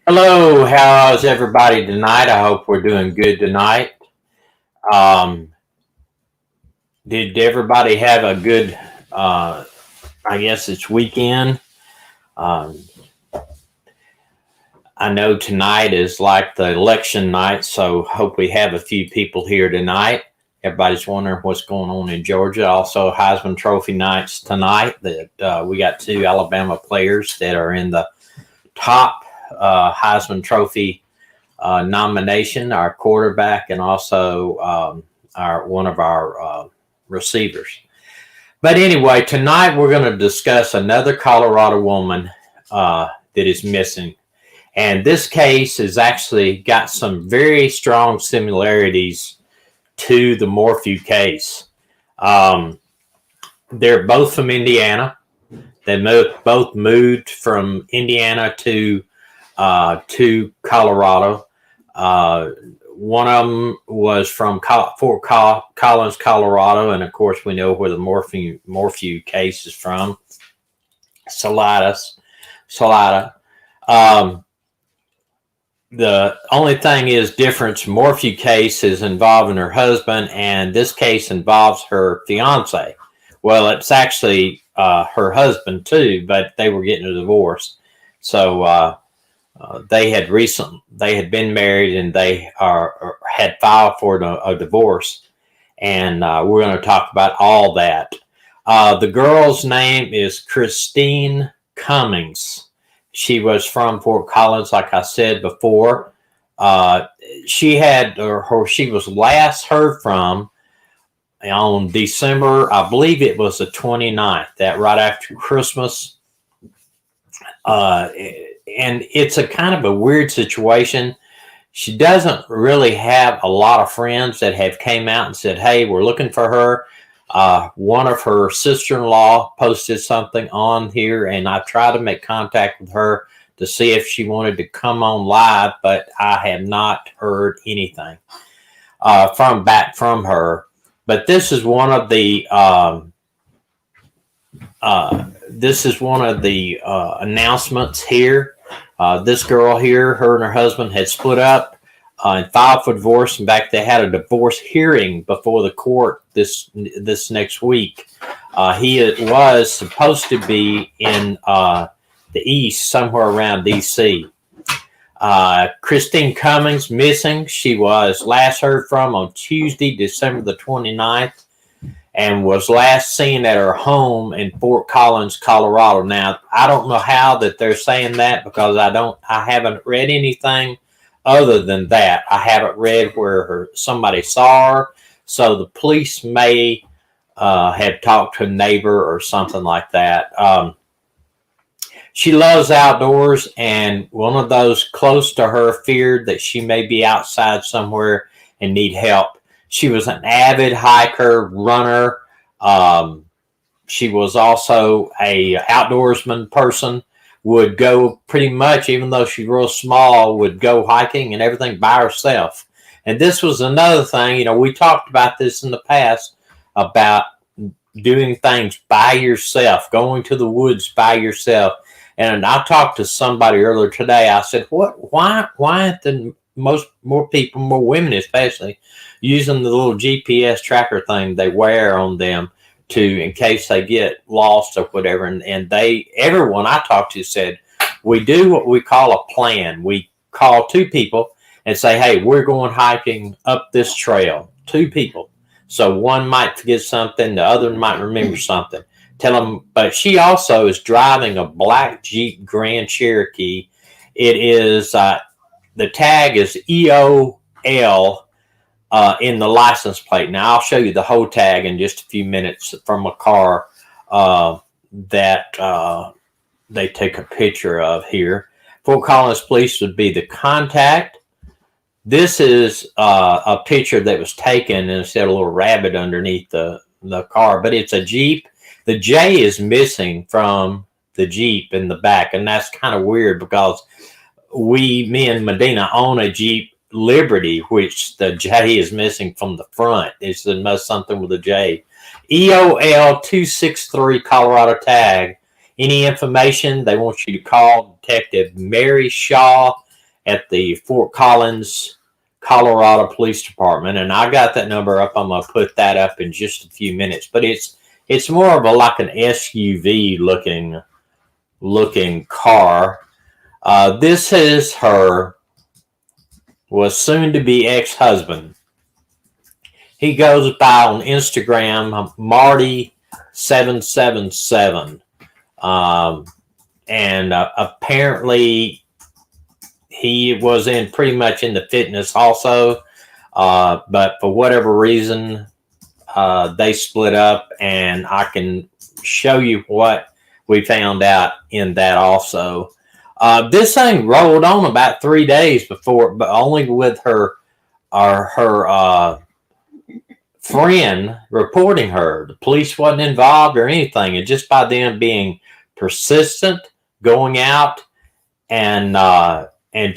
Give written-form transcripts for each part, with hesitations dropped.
Hello, how's everybody tonight? I hope we're doing good tonight. Um, did everybody have a good, I guess it's weekend? Um, I know tonight is like the election night, so hope we have a few people here tonight. Everybody's wondering what's going on in Georgia. Also, Heisman Trophy nights tonight. That we got two Alabama players that are in the top Heisman Trophy nomination, our quarterback, and also our one of our receivers. But anyway, tonight we're going to discuss another Colorado woman that is missing, and this case has actually got some very strong similarities to the Morphew case. Um, they're both from Indiana. They both moved from Indiana to Colorado. Uh, One of them was from Fort Collins, Colorado, and of course we know where the Morphew case is from, Salida. Um, the only thing is difference. Morphew case is involving her husband, and this case involves her fiance. Well, it's actually her husband too, but they were getting a divorce. So they had been married and they had filed for a divorce, and we're going to talk about all that. The girl's name is Christine Cummings. She was from Fort Collins, like I said before. She was last heard from on December, I believe it was the 29th, that right after Christmas. And it's a kind of a weird situation. She doesn't really have a lot of friends that have came out and said, hey, we're looking for her. One of her sister-in-law posted something on here, and I tried to make contact with her to see if she wanted to come on live, but I have not heard anything from her. But this is one of the announcements here. This girl here, her and her husband had split up and filed for divorce. In fact, they had a divorce hearing before the court this next week. He was supposed to be in the East, somewhere around D.C. Christine Cummings missing. She was last heard from on Tuesday, December the 29th, and was last seen at her home in Fort Collins, Colorado. Now, I don't know how that they're saying that, because I haven't read anything other than that. I haven't read where somebody saw her, so the police may have talked to a neighbor or something like that. She loves outdoors, and one of those close to her feared that she may be outside somewhere and need help. She was an avid hiker, runner. She was also a outdoorsman person, would go pretty much, even though she's real small, would go hiking and everything by herself. And this was another thing, we talked about this in the past about doing things by yourself, going to the woods by yourself. And I talked to somebody earlier today. I said, why aren't the more people, more women especially, using the little GPS tracker thing they wear on them in case they get lost or whatever? And everyone I talked to said, we do what we call a plan. We call two people and say, hey, we're going hiking up this trail. Two people. So one might forget something, the other might remember something. Tell them. But she also is driving a black Jeep Grand Cherokee. It is the tag is EOL in the license plate. Now I'll show you the whole tag in just a few minutes from a car that they take a picture of here. Fort Collins Police would be the contact. This is a picture that was taken, and it's got a little rabbit underneath the car, but it's a Jeep. The J is missing from the Jeep in the back, and that's kind of weird because me and Medina own a Jeep Liberty, which the J is missing from the front. It's something with a J. EOL 263 Colorado tag. Any information, they want you to call Detective Mary Shaw at the Fort Collins, Colorado Police Department, and I got that number up. I'm gonna put that up in just a few minutes. But it's more of a like an SUV looking car. This is her was soon to be ex-husband. He goes by on Instagram Marty777, and apparently he was in pretty much in the fitness also, but for whatever reason they split up, and I can show you what we found out in that also. This thing rolled on about 3 days before, but only with her friend reporting her. The police wasn't involved or anything, and just by them being persistent, going out and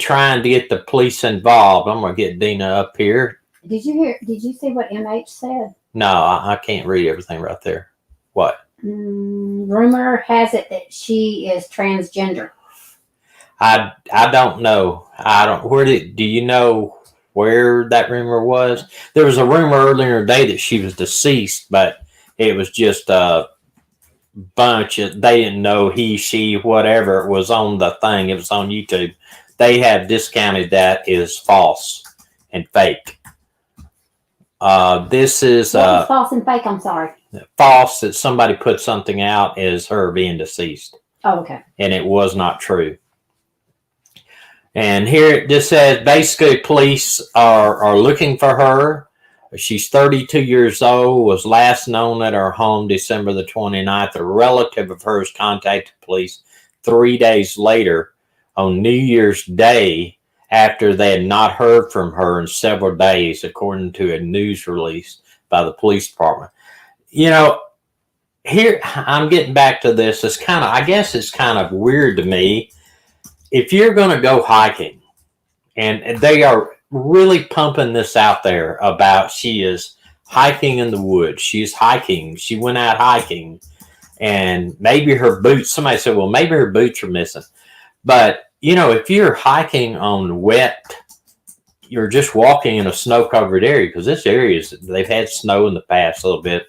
trying to get the police involved. I'm gonna get Dina up here. Did you see what MH said? No, I can't read everything right there. What? Rumor has it that she is transgender. I don't know. Do you know where that rumor was? There was a rumor earlier today that she was deceased, but it was just a bunch of, they didn't know he, she, whatever it was on the thing. It was on YouTube. They have discounted that as false and fake. This is false and fake. I'm sorry. False that somebody put something out as her being deceased. Oh, okay. And it was not true. And here it just says basically police are looking for her. She's 32 years old, was last known at her home December the 29th. A relative of hers contacted police 3 days later on New Year's Day after they had not heard from her in several days, according to a news release by the police department. You know, here I'm getting back to this. I guess it's kind of weird to me. If you're going to go hiking, and they are really pumping this out there about she is hiking in the woods. She's hiking. She went out hiking, and maybe her boots, somebody said, well, maybe her boots are missing. But, you know, if you're hiking on wet, you're just walking in a snow-covered area, because this area they've had snow in the past a little bit.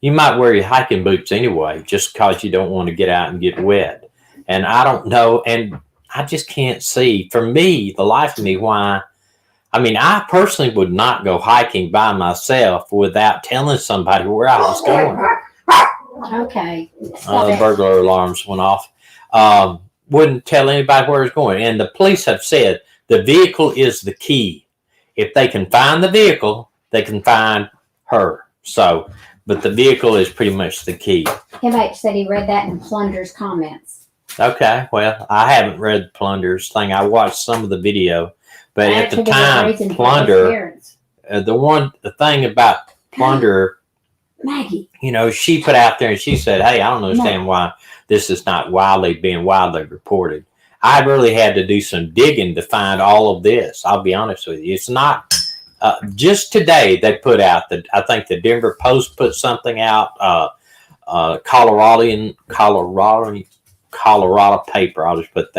You might wear your hiking boots anyway, just because you don't want to get out and get wet. And I don't know, and I just can't see, for me, the life of me, why. I mean, I personally would not go hiking by myself without telling somebody where I was going. Okay. The burglar alarms went off. Wouldn't tell anybody where it's going. And the police have said the vehicle is the key. If they can find the vehicle, they can find her. So, but the vehicle is pretty much the key. MH said he read that in Plunder's comments. Okay, well, I haven't read Plunder's thing. I watched some of the video, but at the time, Plunder, the thing about Plunder, Maggie, you know, she put out there and she said, "Hey, I don't understand why this is not being widely reported." I really had to do some digging to find all of this. I'll be honest with you. It's not just today they put out that I think the Denver Post put something out. Colorado paper, I'll just put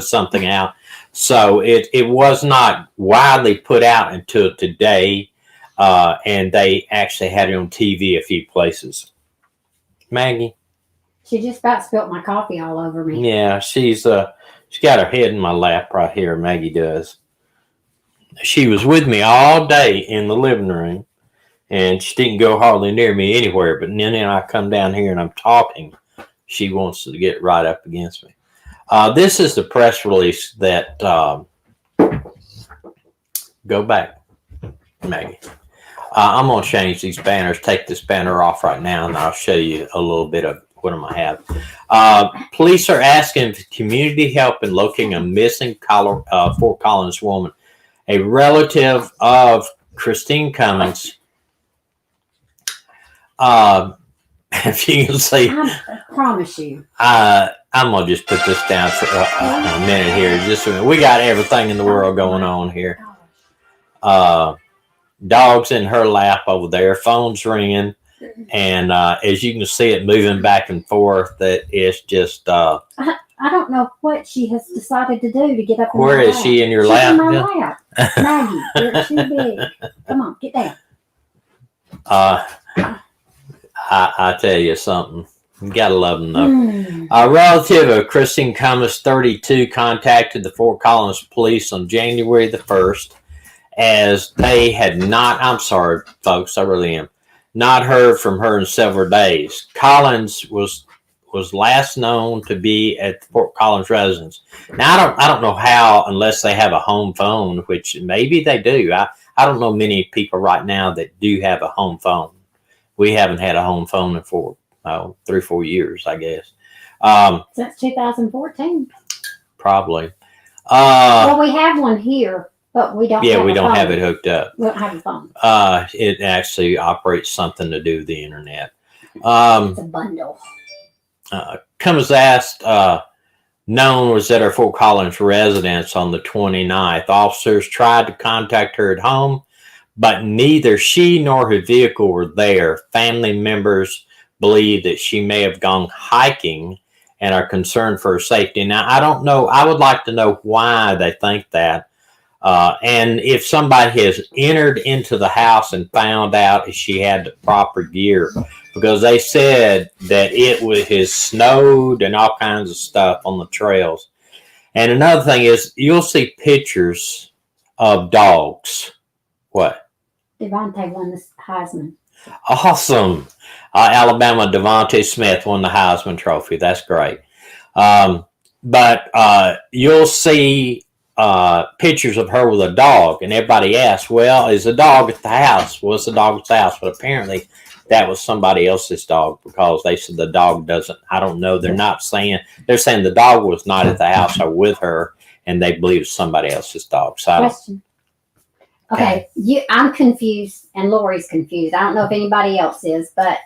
something out. So it was not widely put out until today, and they actually had it on TV a few places. Maggie? She just about spilt my coffee all over me. Yeah, she's got her head in my lap right here, Maggie does. She was with me all day in the living room, and she didn't go hardly near me anywhere, but then I come down here and I'm talking. She wants to get right up against me. This is the press release that, go back, Maggie. I'm going to change these banners, take this banner off right now, and I'll show you a little bit of what I have. Police are asking for community help in locating a missing Fort Collins woman. A relative of Christine Cummings, if you can see, I promise you. I'm gonna just put this down for a minute here. We got everything in the world going on here. Dogs in her lap over there, phone's ringing, and as you can see it moving back and forth, that it's just. I don't know what she has decided to do to get up in Where my is lap. she in your She's lap? in my lap. Maggie, you're too big. Come on, get down. I tell you something. You gotta love them though. Mm. A relative of Christine Cummings, 32, contacted the Fort Collins police on January the 1st as they had not, I'm sorry, folks, I really am, not heard from her in several days. Collins was last known to be at the Fort Collins residence. Now, I don't know how, unless they have a home phone, which maybe they do. I don't know many people right now that do have a home phone. We haven't had a home phone in 3 or 4 years, I guess. Since 2014. Probably. Well, we have one here, but we don't. Yeah, we don't phone. have it hooked up. We don't have a phone. It actually operates something to do with the internet. It's a bundle. Cummings asked, known was at her Fort Collins residence on the 29th. Officers tried to contact her at home, but neither she nor her vehicle were there. Family members believe that she may have gone hiking and are concerned for her safety. Now, I don't know. I would like to know why they think that. And if somebody has entered into the house and found out if she had the proper gear, because they said that it has snowed and all kinds of stuff on the trails. And another thing is, you'll see pictures of dogs. What? Devontae won the Heisman. Awesome. Alabama Devontae Smith won the Heisman Trophy. That's great. But you'll see pictures of her with a dog, and everybody asks, well, is the dog at the house? Well, it's the dog at the house. But apparently that was somebody else's dog, because they said the dog doesn't, I don't know. They're saying the dog was not at the house or with her, and they believe it's somebody else's dog. So Question. Okay, I'm confused, and Lori's confused. I don't know if anybody else is, but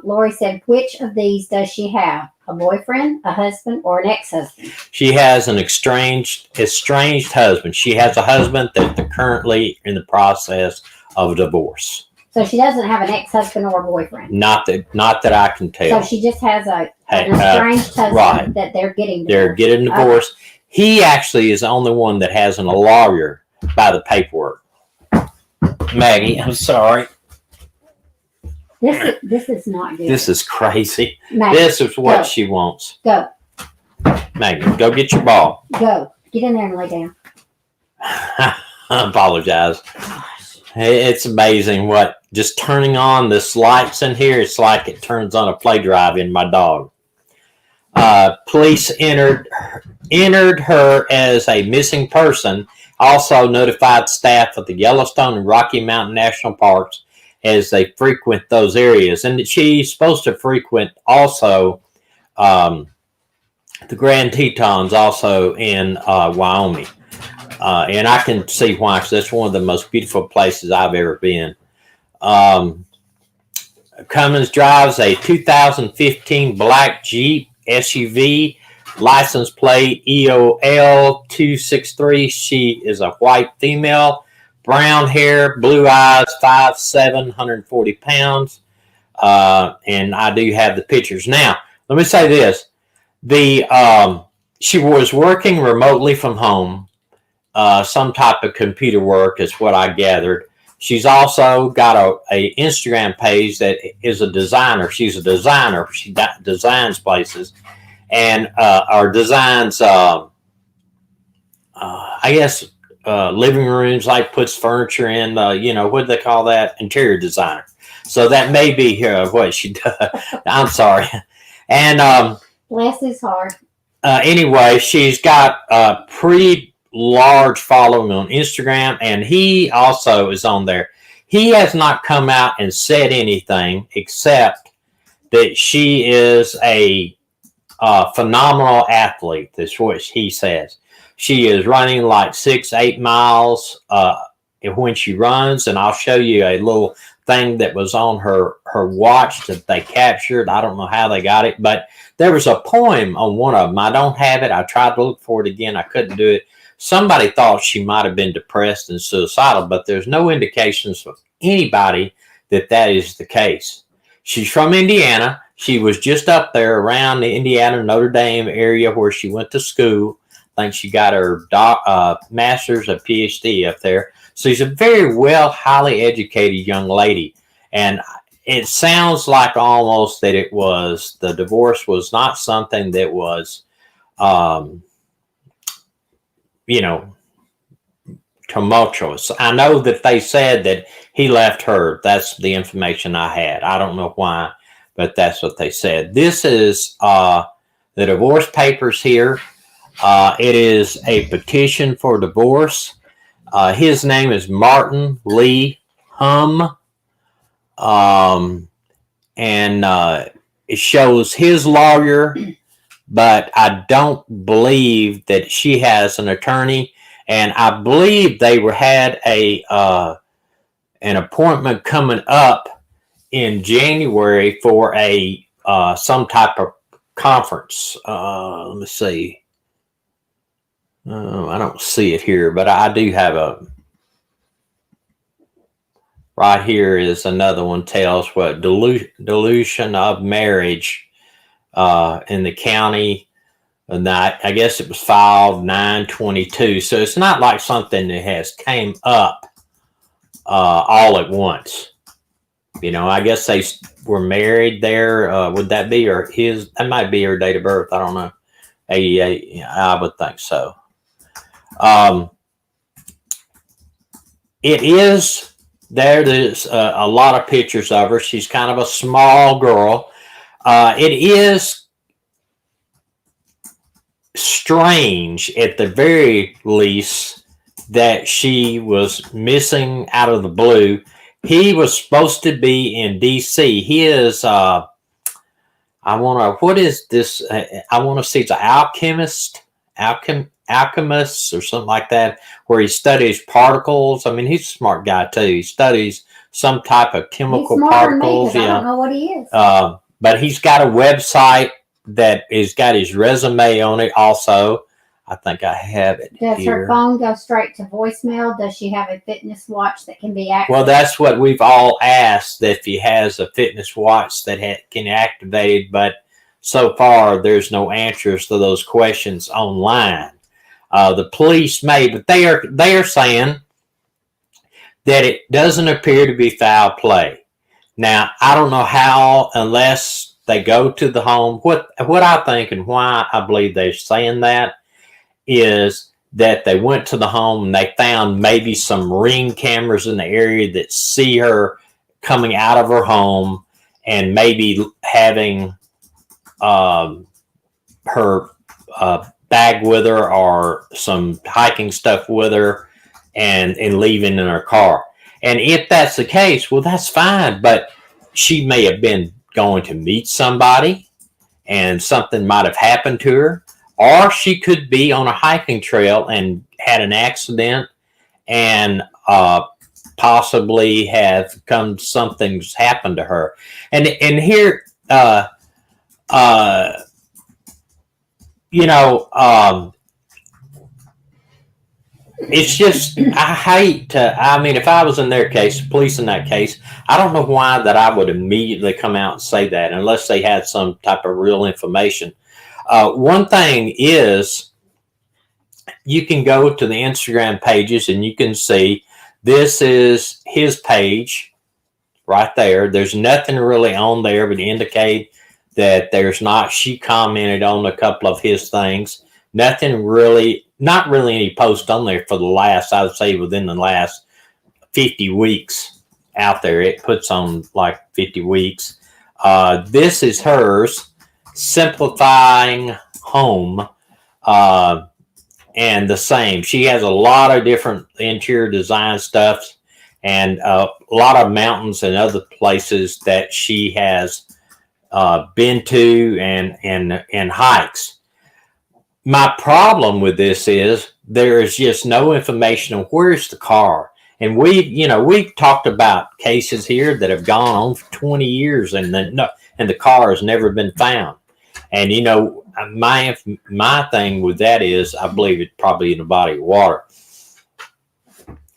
Lori said, which of these does she have? A boyfriend, a husband, or an ex-husband? She has an estranged husband. She has a husband that they're currently in the process of divorce. So she doesn't have an ex-husband or a boyfriend? Not that I can tell. So she just has an estranged husband right. that they're getting divorced. They're getting divorced. Okay. He actually is the only one that has a lawyer by the paperwork. Maggie, I'm sorry. This is not good. This is crazy. Maggie, this is what she wants. Go. Maggie, go get your ball. Go. Get in there and lay down. I apologize. Gosh. It's amazing what just turning on this lights in here, it's like it turns on a play drive in my dog. Police entered her as a missing person. Also notified staff of the Yellowstone and Rocky Mountain National Parks as they frequent those areas. And she's supposed to frequent also the Grand Tetons also in Wyoming. And I can see why, because that's one of the most beautiful places I've ever been. Cummings drives a 2015 black Jeep SUV, license plate EOL 263. She is a white female, brown hair, blue eyes, 5'7", 140 pounds. And I do have the pictures. Now, let me say this. She was working remotely from home, some type of computer work is what I gathered. She's also got a Instagram page that is a designer. She's a designer. She designs places. And our designs, I guess, living rooms, like puts furniture in, what do they call that? Interior designer. So that may be what she does. I'm sorry. And bless his heart. Anyway, she's got a pretty large following on Instagram, and he also is on there. He has not come out and said anything except that she is a phenomenal athlete. That's what he says. She is running like 6-8 miles when she runs, and I'll show you a little thing that was on her watch that they captured. I don't know how they got it, but there was a poem on one of them. I don't have it. I tried to look for it again. I couldn't do it. Somebody thought she might have been depressed and suicidal, but there's no indications from anybody that is the case. She's from Indiana. She was just up there around the Indiana Notre Dame area where she went to school. I think she got her master's or PhD up there. So she's a very well, highly educated young lady. And it sounds like almost that the divorce was not something that was, tumultuous. I know that they said that he left her. That's the information I had. I don't know why, but that's what they said. This is the divorce papers here. It is a petition for divorce. His name is Martin Lee Hum. And it shows his lawyer, but I don't believe that she has an attorney. And I believe they had an appointment coming up in January for some type of conference. Let me see. I don't see it here, but I do have right here is another one, tells what dilution of marriage in the county. And I guess it was filed 9/22. So it's not like something that has came up all at once. I guess they were married there. Would that be that might be her date of birth. I don't know. 88. I would think so. It is there. There's a lot of pictures of her. She's kind of a small girl. It is strange at the very least that she was missing out of the blue. He was supposed to be in DC. He is what is this? I want to see, it's an alchemist or something like that, where he studies particles. I mean, he's a smart guy too. He studies some type of chemical particles. I don't know what he is. But he's got a website that has got his resume on it also. I think I have it Does here. her phone go straight to voicemail? Does she have a fitness watch that can be activated? Well, that's what we've all asked, that if he has a fitness watch that can activate it, but so far there's no answers to those questions online. The police may, but they are saying that it doesn't appear to be foul play. Now, I don't know how, unless they go to the home. What I think and why I believe they're saying that is that they went to the home and they found maybe some Ring cameras in the area that see her coming out of her home and maybe having her bag with her or some hiking stuff with her and leaving in her car. And if that's the case, well, that's fine. But she may have been going to meet somebody and something might have happened to her. Or she could be on a hiking trail and had an accident and possibly something's happened to her. And here, it's just, I hate to, I mean, if I was in their case, police in that case, I don't know why that I would immediately come out and say that unless they had some type of real information. One thing is, you can go to the Instagram pages and you can see this is his page right there. There's nothing really on there but indicate that she commented on a couple of his things. Nothing really, not really any post on there for the last, I would say within the last 50 weeks out there. It puts on like 50 weeks. This is hers. Simplifying home, and the same. She has a lot of different interior design stuff and a lot of mountains and other places that she has been to and hikes. My problem with this is there is just no information on where's the car. And we've talked about cases here that have gone on for 20 years and the car has never been found. And my thing with that is, I believe it's probably in a body of water.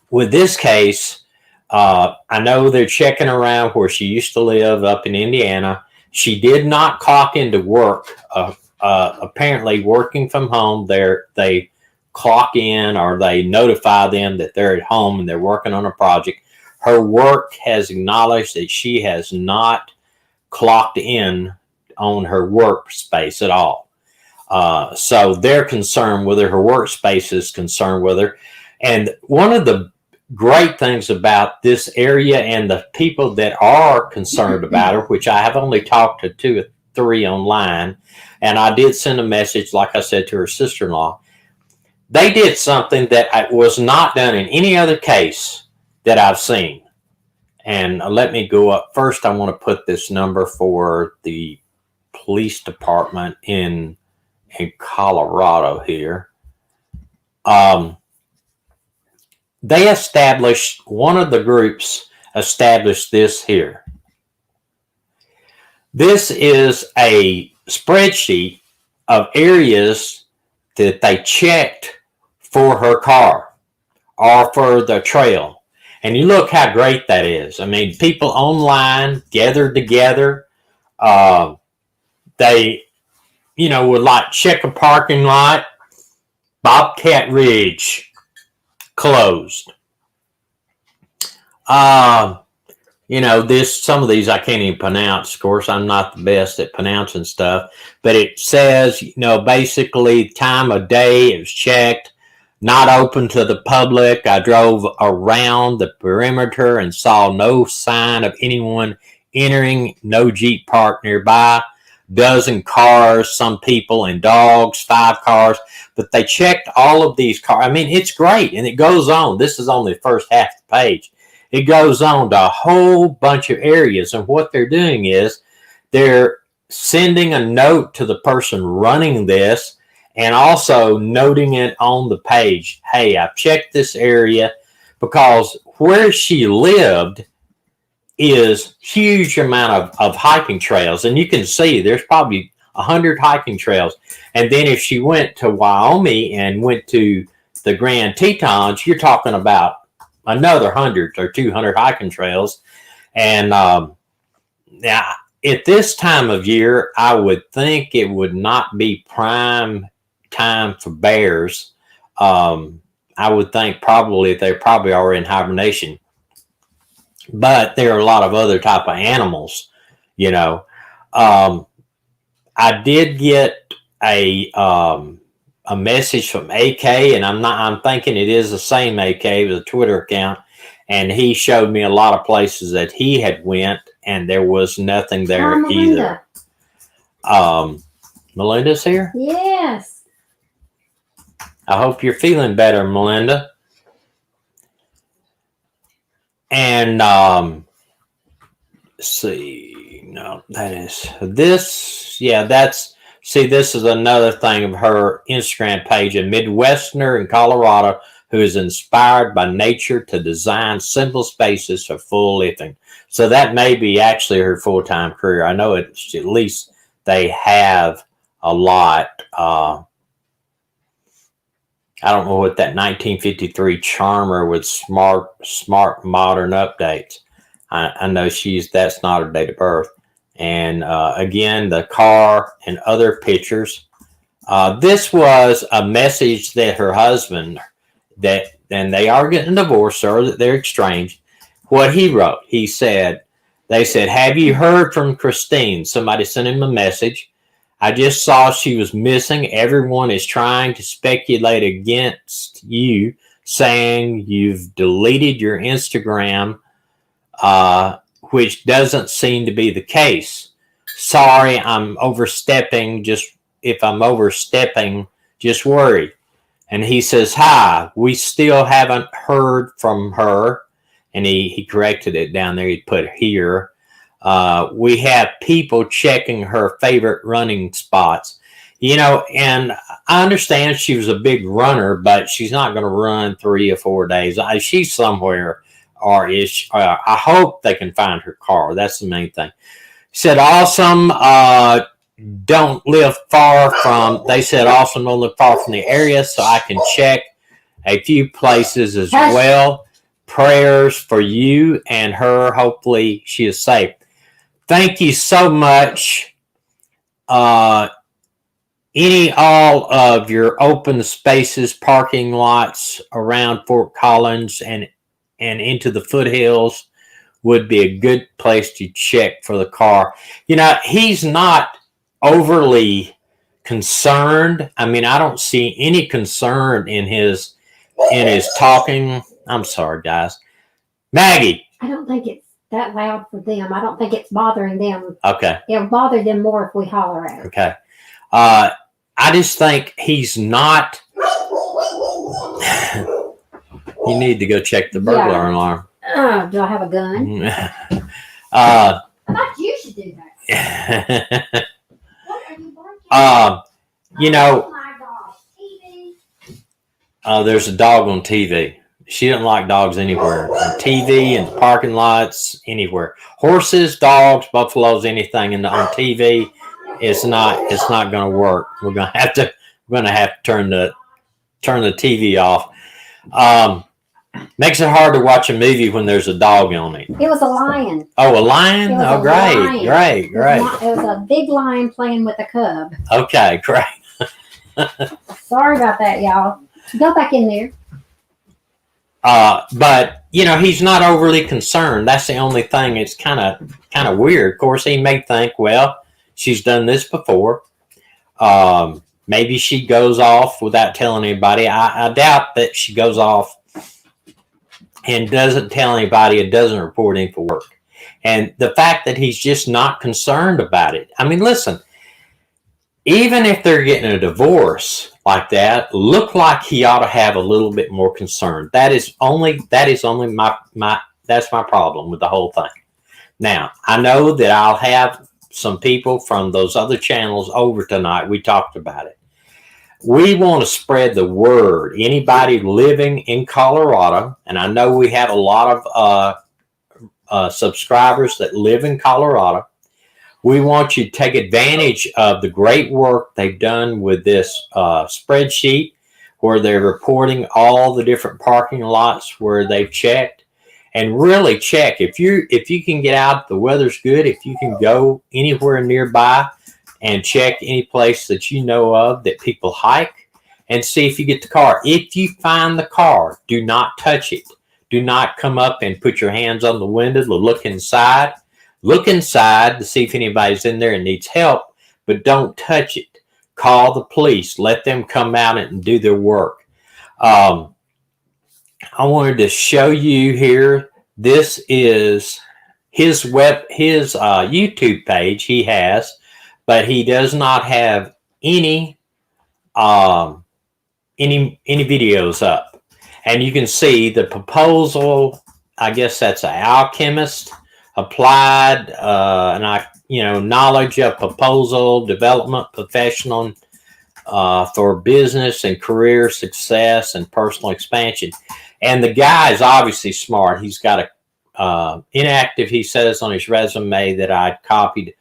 With this case, I know they're checking around where she used to live up in Indiana. She did not clock into work. Apparently, working from home, they clock in or they notify them that they're at home and they're working on a project. Her work has acknowledged that she has not clocked in on her workspace at all. So they're concerned with her. Her workspace is concerned with her. And one of the great things about this area and the people that are concerned about her, which I have only talked to 2 or 3 online, and I did send a message, like I said, to her sister-in-law. They did something that was not done in any other case that I've seen. And let me go up. First, I want to put this number for the police department in Colorado here. They established, one of the groups established this here. This is a spreadsheet of areas that they checked for her car or for the trail. And you look how great that is. I mean, people online gathered together. They, would like check a parking lot. Bobcat Ridge closed. Some of these I can't even pronounce. Of course, I'm not the best at pronouncing stuff, but it says, basically time of day, it was checked, not open to the public. I drove around the perimeter and saw no sign of anyone entering, no Jeep parked nearby, dozen cars, some people and dogs, 5 cars, but they checked all of these cars. I mean, it's great, and it goes on. This is only the first half of the page. It goes on to a whole bunch of areas, and what they're doing is they're sending a note to the person running this and also noting it on the page. Hey, I've checked this area, because where she lived is huge amount of hiking trails, and you can see there's probably 100 hiking trails. And then if she went to Wyoming and went to the Grand Tetons, you're talking about another 100 or 200 hiking trails. And now at this time of year, I would think it would not be prime time for bears. I would think probably they probably are in hibernation, but there are a lot of other type of animals, I did get a message from AK, and I'm thinking it is the same AK with a Twitter account, and he showed me a lot of places that he had went, and there was nothing there either. Melinda's here? Yes. I hope you're feeling better, Melinda. And see, no, that is this. Yeah, that's. See, this is another thing of her Instagram page, a Midwesterner in Colorado who is inspired by nature to design simple spaces for full living. So that may be actually her full-time career. I know it's at least they have a lot. I don't know what that 1953 Charmer with smart modern updates. I know that's not her date of birth. And again, the car and other pictures. This was a message that her husband, and they are getting divorced, or that they're estranged. What he wrote, they said, have you heard from Christine? Somebody sent him a message. I just saw she was missing. Everyone is trying to speculate against you, saying you've deleted your Instagram, which doesn't seem to be the case. Sorry, I'm overstepping. If I'm overstepping, just worry. And he says, hi, we still haven't heard from her. And he corrected it down there. He put here. We have people checking her favorite running spots. And I understand she was a big runner, but she's not going to run 3 or 4 days. She's somewhere. I hope they can find her car. That's the main thing. He said, awesome. Don't live far from the area, so I can check a few places as well. Prayers for you and her. Hopefully she is safe. thank you so much. All of your open spaces, parking lots around Fort Collins and into the foothills would be a good place to check for the car. He's not overly concerned. I mean, I don't see any concern in his talking. I'm sorry, guys. Maggie. I don't think it's that loud for them. I don't think it's bothering them. Okay. It'll bother them more if we holler at it. Okay. I just think he's not. You need to go check the burglar alarm. Do I have a gun? I thought you should do that. What are you barking? Oh my gosh, TV. There's a dog on TV. She doesn't like dogs anywhere. On TV, in the parking lots, anywhere. Horses, dogs, buffaloes, anything on TV. It's not going to work. We're going to have to turn the TV off. Makes it hard to watch a movie when there's a dog on it. It was a lion. Oh, a lion? Oh, great. It was a big lion playing with a cub. Okay, great. Sorry about that, y'all. Go back in there. But he's not overly concerned. That's the only thing. It's kind of weird. Of course, he may think, well, she's done this before. Maybe she goes off without telling anybody. I doubt that she goes off and doesn't tell anybody and doesn't report in for work. And the fact that he's just not concerned about it. I mean, listen, even if they're getting a divorce like that, look like he ought to have a little bit more concern. That's my problem with the whole thing. Now, I know that I'll have some people from those other channels over tonight. We talked about it. We want to spread the word. Anybody living in Colorado, and I know we have a lot of subscribers that live in Colorado. We want you to take advantage of the great work they've done with this spreadsheet where they're reporting all the different parking lots where they've checked. And really check. If you can get out, the weather's good, if you can go anywhere nearby and check any place that you know of that people hike and see if you get the car. If you find the car, do not touch it. Do not come up and put your hands on the window to look inside. Look inside to see if anybody's in there and needs help, but don't touch it. Call the police. Let them come out and do their work. I wanted to show you here. This is his YouTube page he has, but he does not have any videos up. And you can see the proposal. I guess that's an alchemist applied knowledge of proposal development professional for business and career success and personal expansion. And the guy is obviously smart. He's got a inactive, he says on his resume that I copied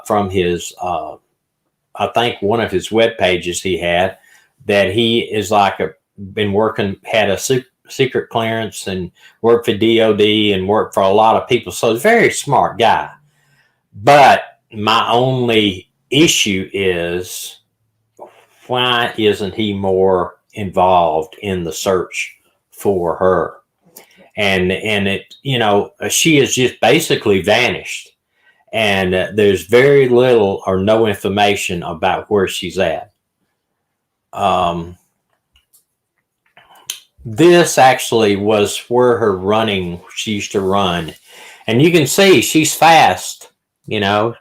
from his, I think one of his web pages he had, that he is had a secret clearance and worked for DOD and worked for a lot of people. So he's a very smart guy. But my only issue is, why isn't he more involved in the search for her? And it, she has just basically vanished. And there's very little or no information about where she's at. This actually was where she used to run. And you can see she's fast, distance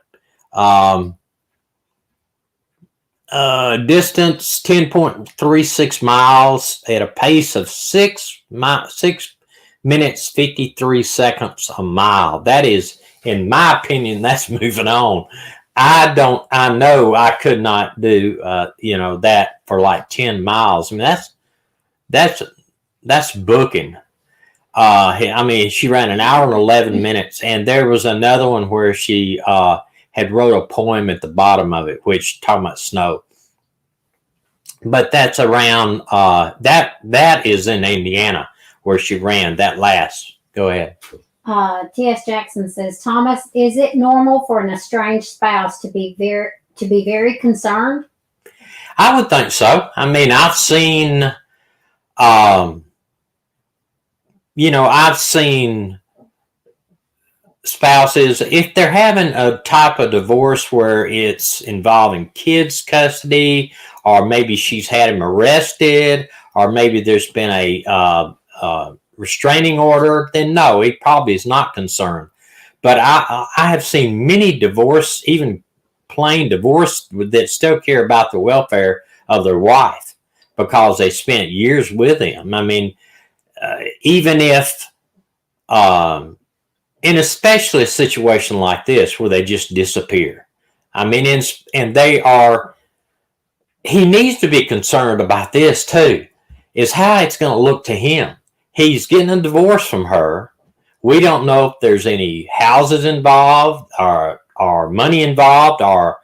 10.36 miles at a pace of 6 minutes 53 seconds a mile. That is, in my opinion, that's moving on. I know I could not do that for like 10 miles. I mean, that's booking. She ran an hour and 11 minutes, and there was another one where she had wrote a poem at the bottom of it, which talking about snow. But that's around that is in Indiana where she ran that last. Go ahead. T.S. Jackson says, Thomas, is it normal for an estranged spouse to be very concerned? I would think so. I mean, I've seen, I've seen spouses, if they're having a type of divorce where it's involving kids' custody, or maybe she's had him arrested, or maybe there's been a restraining order, then no, he probably is not concerned. But I have seen many divorce, even plain divorce, that still care about the welfare of their wife because they spent years with him. I mean, even if, and especially a situation like this where they just disappear. I mean, he needs to be concerned about this too, is how it's going to look to him. He's getting a divorce from her. We don't know if there's any houses involved or money involved, or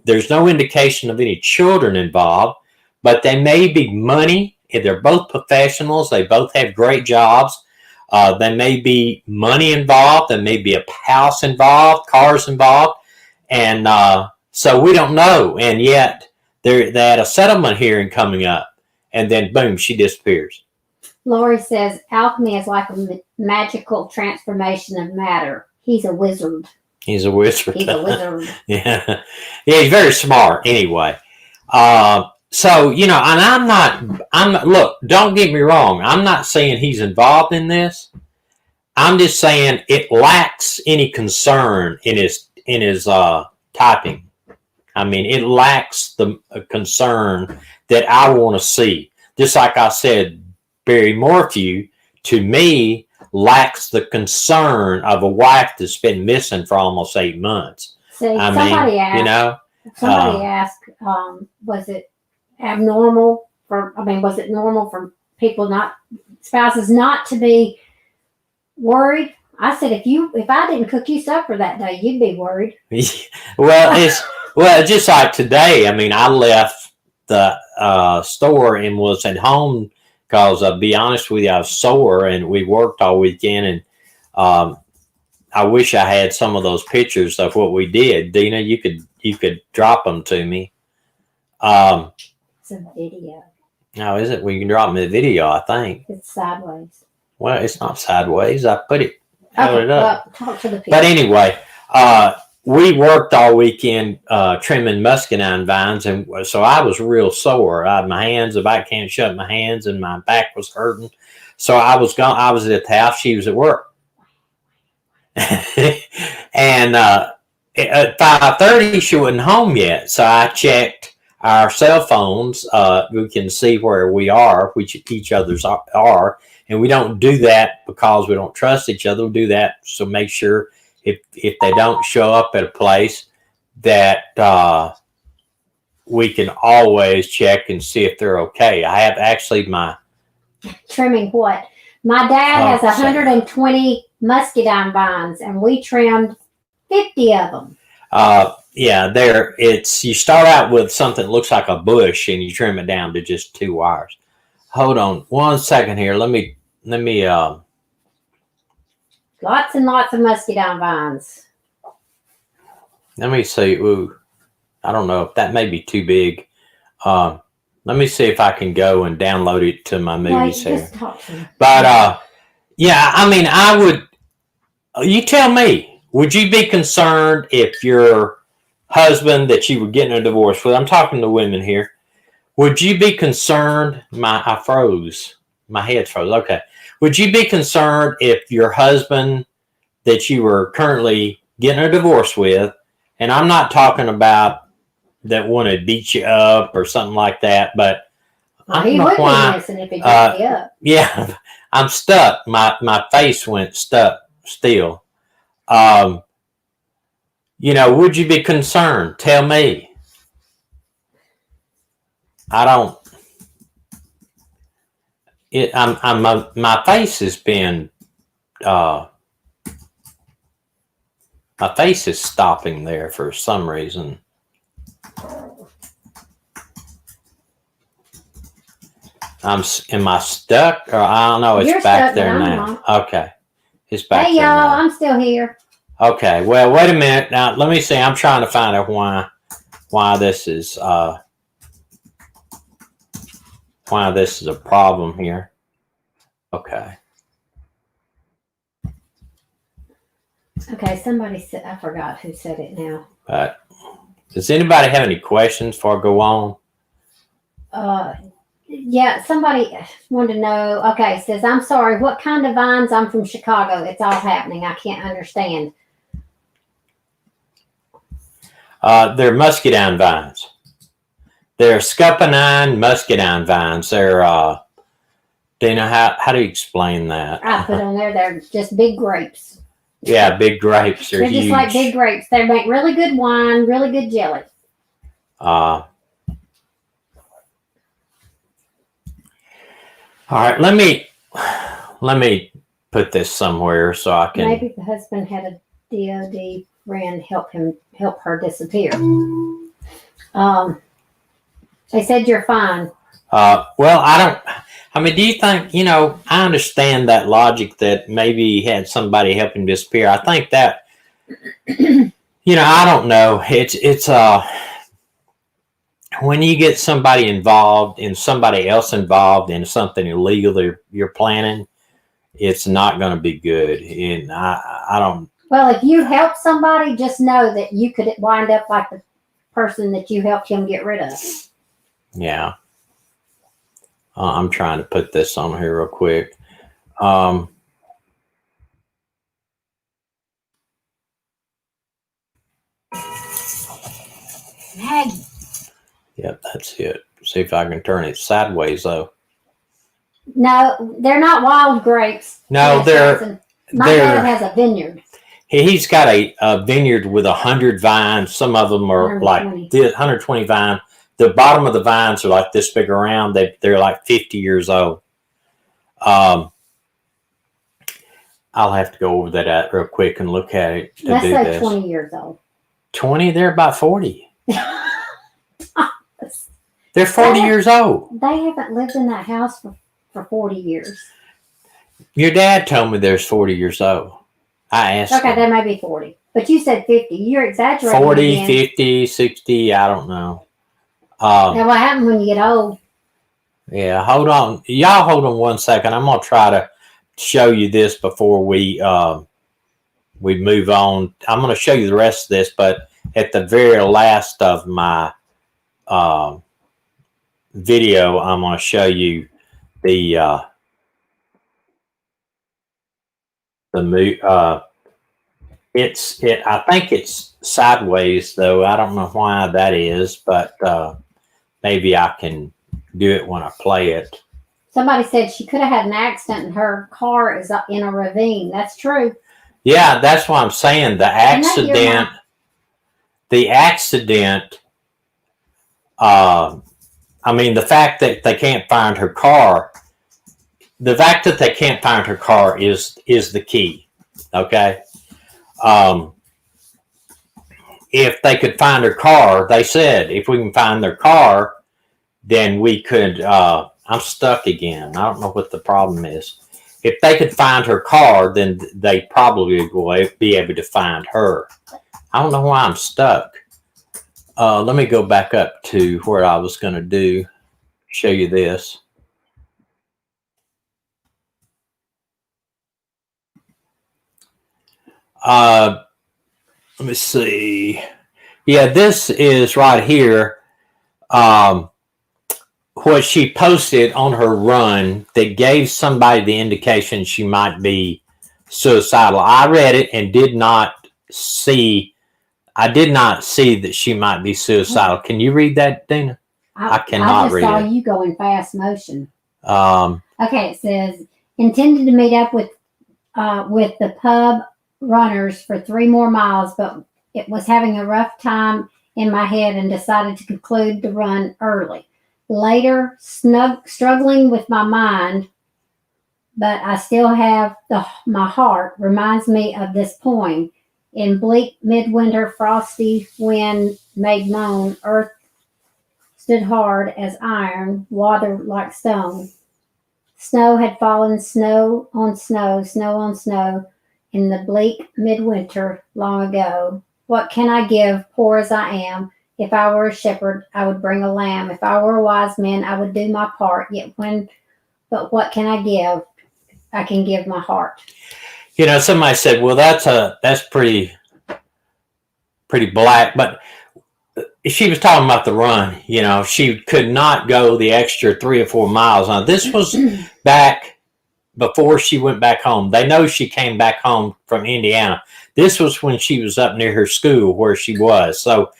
there's no indication of any children involved, but they may be money. They're both professionals. They both have great jobs. There may be money involved. There may be a house involved, cars involved. And so we don't know. And yet they had a settlement hearing coming up. And then, boom, she disappears. Lori says, alchemy is like a magical transformation of matter. He's a wizard. He's a wizard. He's a wizard. Yeah, he's very smart anyway. So, and I'm not, look, don't get me wrong. I'm not saying he's involved in this. I'm just saying it lacks any concern in his typing. I mean, it lacks the concern that I want to see. Just like I said, Barry Morphew, to me, lacks the concern of a wife that's been missing for almost 8 months. See, somebody asked, was it abnormal was it normal for spouses not to be worried? I said, if I didn't cook you supper that day, you'd be worried. Well, just like today, I mean, I left the store and was at home because, I'll be honest with you, I was sore and we worked all weekend, and I wish I had some of those pictures of what we did. Dina, you could drop them to me. It's a video. No, is it? We can drop me the video, I think. It's sideways. Well, it's not sideways. I held it up. Well, talk to the people. But anyway, we worked all weekend trimming muscadine vines, and so I was real sore. My hands, I can't shut my hands, and my back was hurting. So I was at the house. She was at work, and at 5:30 she wasn't home yet. So I checked our cell phones. We can see where we are, which each other's are, and we don't do that because we don't trust each other. We do that so make sure if they don't show up at a place that we can always check and see if they're okay. I have actually trimming what? My dad has 120 muscadine vines, and we trimmed 50 of them. Yeah, you start out with something that looks like a bush and you trim it down to just 2 wires. Hold on 1 second here. Let me lots and lots of muscadine vines. Let me see. Ooh, I don't know if that may be too big. Let me see if I can go and download it to my movies here. But yeah, I mean, you tell me, would you be concerned if your husband that you were getting a divorce with, I'm talking to women here, would you be concerned? I froze. My head froze. Okay. Would you be concerned if your husband that you were currently getting a divorce with, and I'm not talking about that want to beat you up or something like that, but he would be missing if he beat you up. Yeah, I'm stuck. My face went stuck still. Would you be concerned? Tell me. I don't. My face has been. My face is stopping there for some reason. Am I stuck? Or I don't know. It's You're back stuck there now. Okay. It's back Hey, there y'all, now. I'm still here. Okay, well, wait a minute. Now, let me see. I'm trying to find out why this is a problem here. Okay. Okay, somebody said, I forgot who said it now. But does anybody have any questions before I go on? Yeah, somebody wanted to know. Okay, says, I'm sorry, what kind of vines? I'm from Chicago. It's all happening. I can't understand. They're muscadine vines. They're scuppernine muscadine vines. They're, Dana, how do you explain that? I put on there, they're just big grapes. Yeah, big grapes. They're huge. Just like big grapes. They make really good wine, really good jelly. All right, let me put this somewhere so I can. Maybe the husband had a DOD friend help her disappear. They said you're fine. Well, I mean, do you think, I understand that logic that maybe he had somebody help him disappear. I think that, I don't know. It's when you get somebody involved and somebody else involved in something illegal that you're planning, it's not going to be good. And I don't. Well, if you help somebody, just know that you could wind up like the person that you helped him get rid of. Yeah. I'm trying to put this on here real quick. Maggie. Yep, that's it. See if I can turn it sideways, though. No, they're not wild grapes. No, My dad has a vineyard. He's got a vineyard with 100 vines. Some of them are 120. like 120 vines. The bottom of the vines are like this big around. They're like 50 years old. I'll have to go over that real quick and look at it. Let's say 20 years old. 20? They're about 40. They're 40 years old. They haven't lived in that house for 40 years. Your dad told me there's 40 years old. I asked him. Okay, they may be 40. But you said 50. You're exaggerating. 40, again. 50, 60, I don't know. Now, what happens when you get old? Yeah, hold on. Y'all hold on one second. I'm going to try to show you this before we move on. I'm going to show you the rest of this, but at the very last of my video, I'm going to show you I think it's sideways though. I don't know why that is, but maybe I can do it when I play it. Somebody said she could have had an accident and her car is in a ravine. That's true. Yeah, that's what I'm saying. The accident. I mean, the fact that they can't find her car. The fact that they can't find her car is the key. Okay. If they could find her car, they said, if we can find their car, then we could. I'm stuck again. I don't know what the problem is. If they could find her car, then they probably will be able to find her. I don't know why I'm stuck. Let me go back up to where I was going to show you this. Let me see. Yeah, this is right here. What she posted on her run that gave somebody the indication she might be suicidal. I read it and did not see that she might be suicidal. Can you read that, Dana? I cannot read it. I just saw you go in fast motion. Okay, it says, intended to meet up with the pub runners for 3 more miles, but it was having a rough time in my head and decided to conclude the run early. Later, struggling with my mind, but I still have my heart, reminds me of this poem. In bleak midwinter, frosty wind made moan, earth stood hard as iron, water like stone. Snow had fallen, snow on snow, snow on snow, in the bleak midwinter long ago. What can I give, poor as I am? If I were a shepherd, I would bring a lamb. If I were a wise man, I would do my part. But what can I give? I can give my heart. Somebody said, well, that's pretty black, but she was talking about the run. She could not go the extra 3 or 4 miles. Now, this was back before she went back home. They know she came back home from Indiana. This was when she was up near her school where she was. So,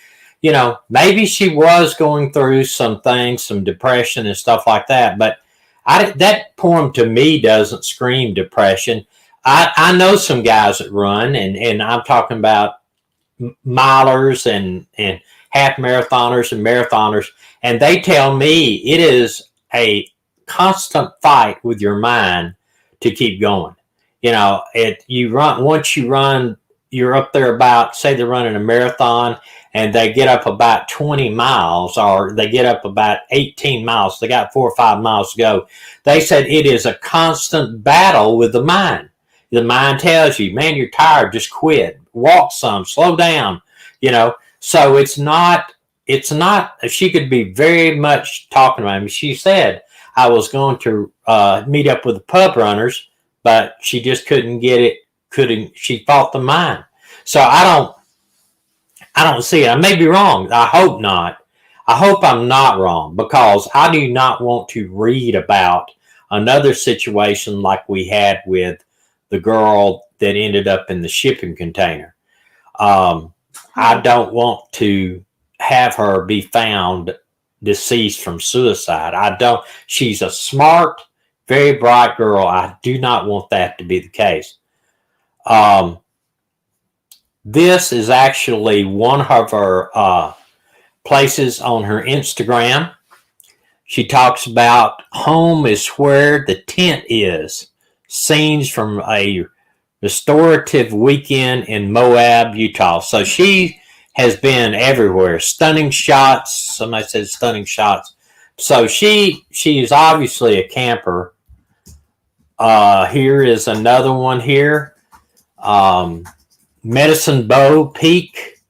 maybe she was going through some things, some depression and stuff like that. But that poem to me doesn't scream depression. I know some guys that run, and I'm talking about milers and half marathoners and marathoners, and they tell me it is a constant fight with your mind to keep going. Once you run, you're up there about, say they're running a marathon and they get up about 20 miles or they get up about 18 miles. They got 4 or 5 miles to go. They said it is a constant battle with the mind. The mind tells you, man, you're tired, just quit. Walk some, slow down, So it's not, she could be very much talking about me. She said, I was going to meet up with the pub runners, but she just couldn't get it. She fought the mind. So I don't see it. I may be wrong. I hope not. I hope I'm not wrong, because I do not want to read about another situation like we had with the girl that ended up in the shipping container. I don't want to have her be found deceased from suicide. She's a smart, very bright girl. I do not want that to be the case. This is actually one of her places on her Instagram. She talks about home is where the tent is. Scenes from a restorative weekend in Moab, Utah. So she has been everywhere. Stunning shots. Somebody said stunning shots. So she is obviously a camper. Here is another one here. Medicine Bow Peak.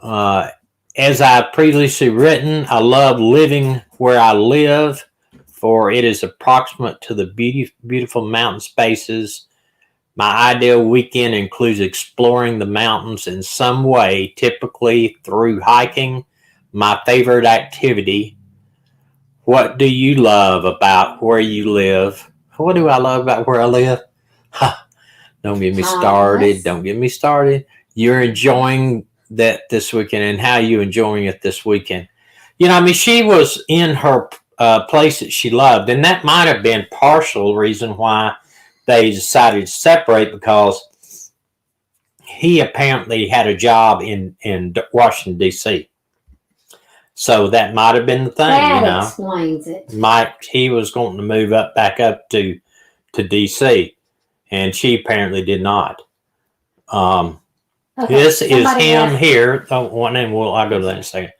As I previously written, I love living where I live, for it is approximate to the beautiful mountain spaces. My ideal weekend includes exploring the mountains in some way, typically through hiking, my favorite activity. What do you love about where you live? What do I love about where I live? Don't get me started. Don't get me started. You're enjoying that this weekend, and how you enjoying it this weekend. She was in her place that she loved, and that might have been partial reason why they decided to separate, because he apparently had a job in Washington, D.C. So that might have been the thing. That explains it. He was going to move back up to D.C., and she apparently did not. Okay. This is him here. One name. I'll go to that in a second.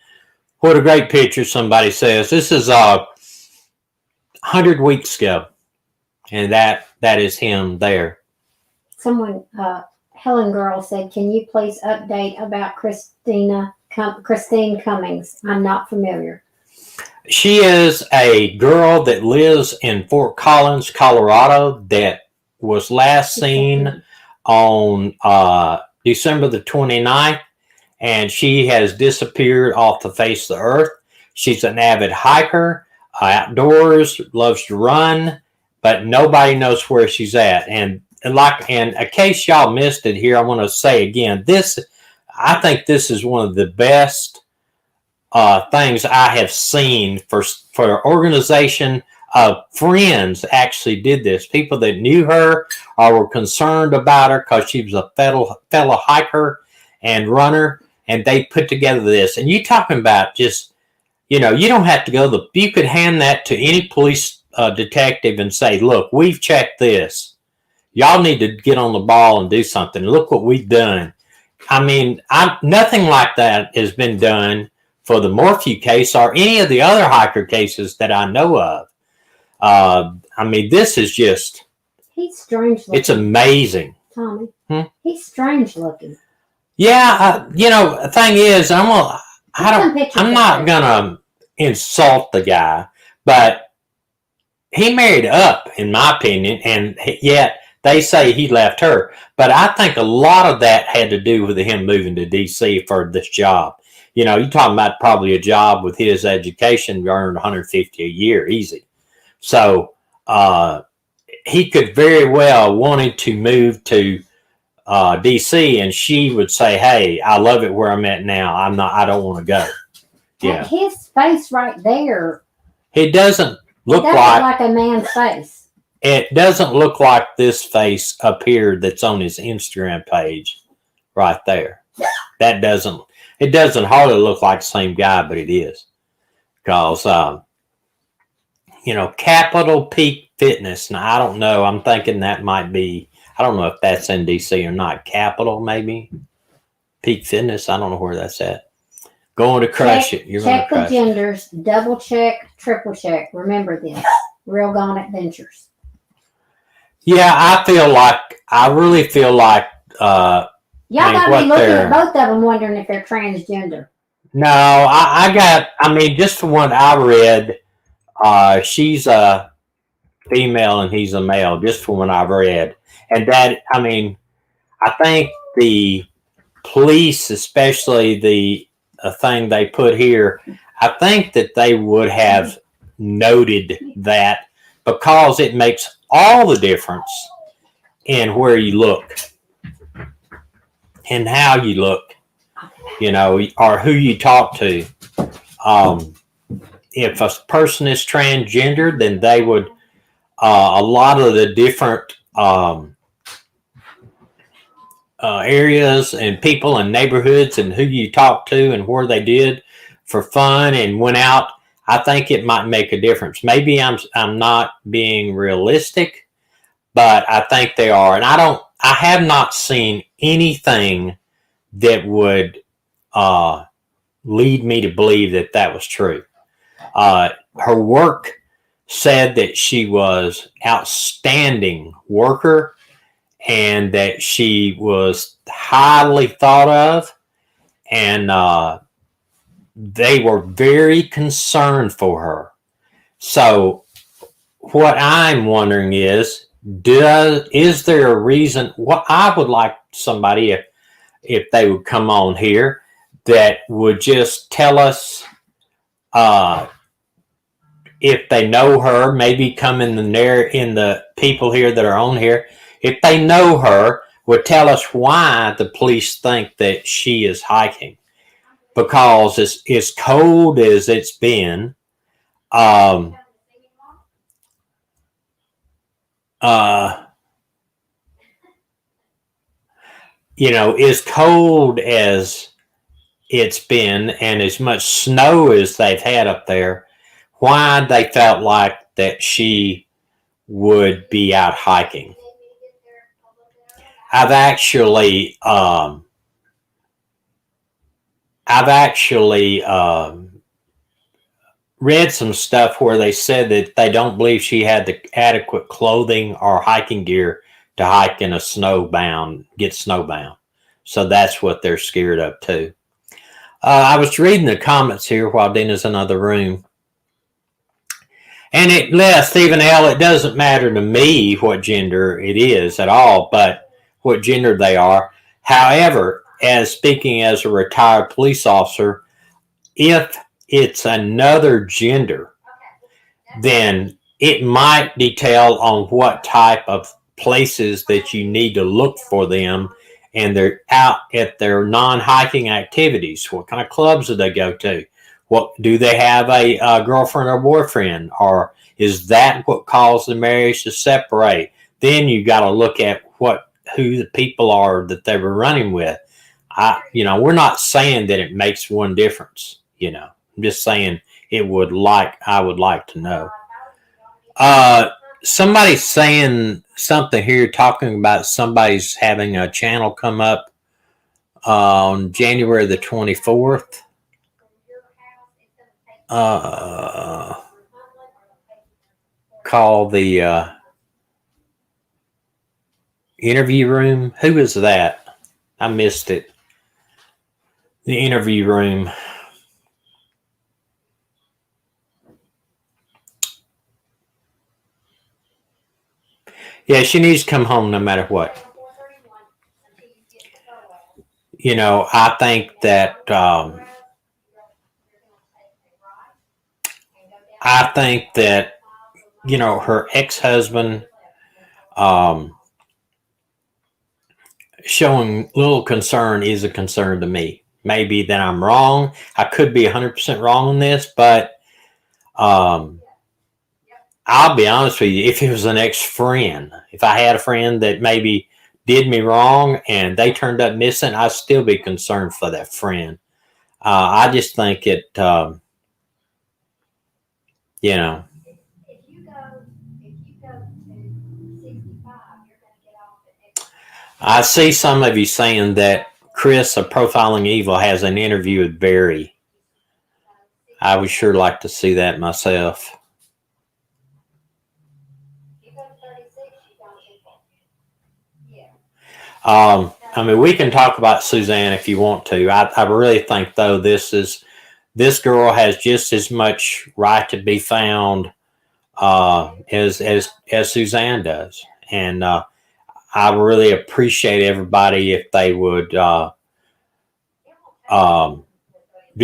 What a great picture! Somebody says this is 100 weeks ago, and that is him there. Someone, Helen Girl said, "Can you please update about Christine Cummings? I'm not familiar." She is a girl that lives in Fort Collins, Colorado. That was last seen on December the 29th, and she has disappeared off the face of the earth. She's an avid hiker, outdoors, loves to run, but nobody knows where she's at. And in case y'all missed it here, I want to say again, I think this is one of the best things I have seen for organization of friends actually did this. People that knew her or were concerned about her because she was a fellow hiker and runner, and they put together this. And you talking about just, you don't have to go you could hand that to any police detective and say, look, we've checked this. Y'all need to get on the ball and do something. Look what we've done. Nothing like that has been done for the Morphew case or any of the other hiker cases that I know of. This is just... He's strange looking. It's amazing. Tommy. He's strange looking. Yeah, the thing is, I'm not gonna insult the guy, but he married up, in my opinion, and yet they say he left her. But I think a lot of that had to do with him moving to D.C. for this job. You're talking about probably a job with his education, earned $150 a year, easy. So he could very well wanted to move to DC, and she would say, "Hey, I love it where I'm at now. I don't want to go." Yeah, his face right there. It doesn't look like a man's face. It doesn't look like this face up here that's on his Instagram page, right there. That doesn't. It doesn't hardly look like the same guy, but it is, because Capital Peak Fitness. Now I don't know. I'm thinking that might be. I don't know if that's in DC or not. Capital, maybe. Peak Fitness. I don't know where that's at. Going to crush it. You're going to crush it. Check the genders. Double check. Triple check. Remember this. Real Gone Adventures. Yeah, I really feel like. Y'all gotta be looking at both of them, wondering if they're transgender. No, I mean, just from what I read, she's a female and he's a male. Just from what I've read. And that, I mean, I think the police, especially the thing they put here, I think that they would have noted that, because it makes all the difference in where you look and how you look, or who you talk to. If a person is transgender, then they would, a lot of the different areas and people and neighborhoods and who you talked to and where they did for fun and went out, I think it might make a difference. Maybe I'm not being realistic, but I think they are. And I have not seen anything that would lead me to believe that that was true. Her work said that she was outstanding worker and that she was highly thought of, and they were very concerned for her. So what I'm wondering is there a reason? What I would like somebody, if they would come on here, that would just tell us if they know her, maybe come in the people here that are on here. If they know her, would tell us why the police think that she is hiking. Because as cold as it's been, as cold as it's been and as much snow as they've had up there, why they felt like that she would be out hiking. I've actually read some stuff where they said that they don't believe she had the adequate clothing or hiking gear to hike in get snowbound. So that's what they're scared of too. I was reading the comments here while Dina's in another room. And Stephen L., it doesn't matter to me what gender it is at all, but what gender they are. However, speaking as a retired police officer, if it's another gender, then it might detail on what type of places that you need to look for them, and they're out at their non-hiking activities. What kind of clubs do they go to? What do they have a girlfriend or boyfriend, or is that what caused the marriage to separate? Then you got to look at who the people are that they were running with. We're not saying that it makes one difference. I'm just saying I would like to know. Somebody's saying something here, talking about somebody's having a channel come up on January the 24th. Called the Interview room. Who is that? I missed it. The interview room. Yeah, she needs to come home no matter what. You know, I think that you know, her ex-husband showing little concern is a concern to me. Maybe that I'm wrong. I could be 100% wrong on this, but I'll be honest with you. If it was an ex-friend, if I had a friend that maybe did me wrong and they turned up missing, I'd still be concerned for that friend. I just think it, you know. I see some of you saying that Chris of Profiling Evil has an interview with Barry. I would sure like to see that myself. I mean, we can talk about Suzanne if you want to. I really think, though, this girl has just as much right to be found as Suzanne does, and I really appreciate everybody if they would do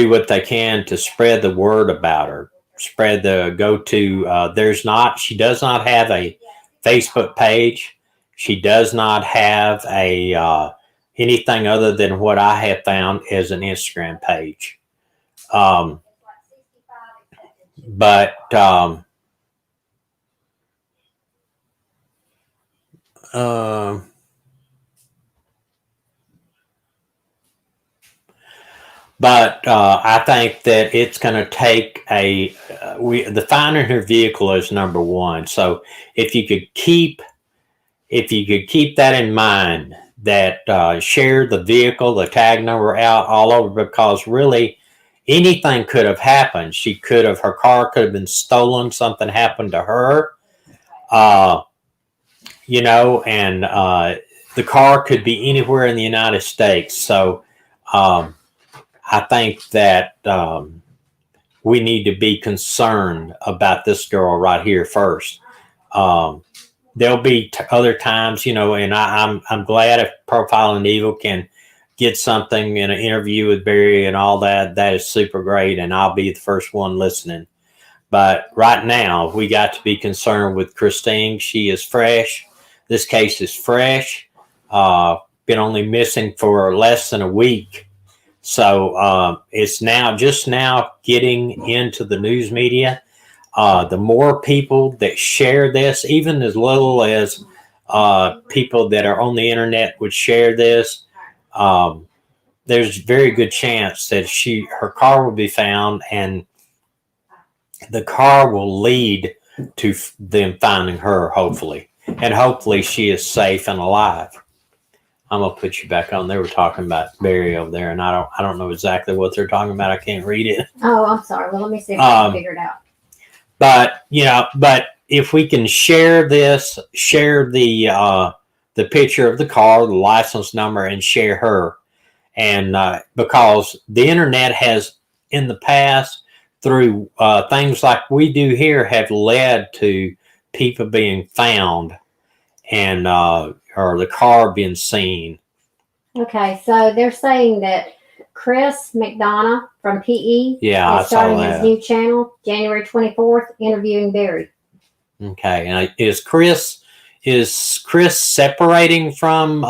what they can to spread the word about her. Spread the she does not have a Facebook page. She does not have a anything other than what I have found as an Instagram page. But I think that it's going to take the finding her vehicle is number one. So if you could keep that in mind, that share the vehicle, the tag number out all over, because really anything could have happened. Her car could have been stolen. Something happened to her, you know, and the car could be anywhere in the United States. So I think that we need to be concerned about this girl right here first. There'll be other times, you know, and I'm glad if Profiling Evil can get something in an interview with Barry and all that. That is super great, and I'll be the first one listening. But right now, we got to be concerned with Christine. She is fresh. This case is fresh. Been only missing for less than a week. So it's just now getting into the news media. The more people that share this, even as little as people that are on the internet would share this, there's a very good chance that her car will be found, and the car will lead to them finding her, hopefully. And hopefully she is safe and alive. I'm gonna put you back on. They were talking about Barry over there, and I don't know exactly what they're talking about. I can't read it. Oh, I'm sorry. Well, let me see if I can figure it out. But if we can share this, share the picture of the car, the license number, and share her, and because the internet has in the past, through things like we do here, have led to people being found and or the car being seen. Okay, so they're saying that Chris McDonough from PE is starting his new channel January 24th, interviewing Barry. Okay, and is Chris separating from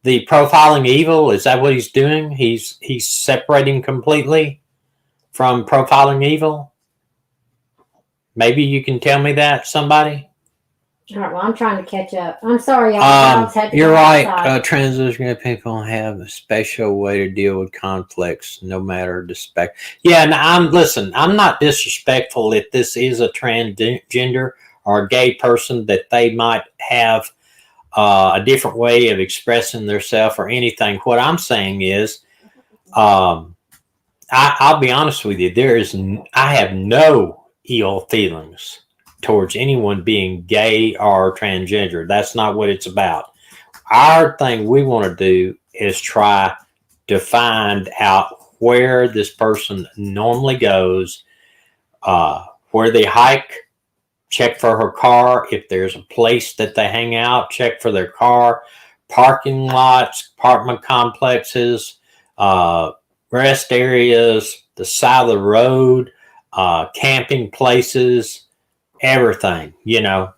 the Profiling Evil? Is that what he's doing? He's separating completely from Profiling Evil? Maybe you can tell me that, somebody? All right, well, I'm trying to catch up. I'm sorry, y'all. You're right. Transgender people have a special way to deal with conflicts, no matter the spec. Yeah, and I'm not disrespectful if this is a transgender or a gay person, that they might have a different way of expressing themselves or anything. What I'm saying is, I'll be honest with you. I have no ill feelings towards anyone being gay or transgender. That's not what it's about. our thing we want to do is try to find out where this person normally goes, where they hike, check for her car. If there's a place that they hang out, check for their car, parking lots, apartment complexes, rest areas, the side of the road, camping places, everything, you know.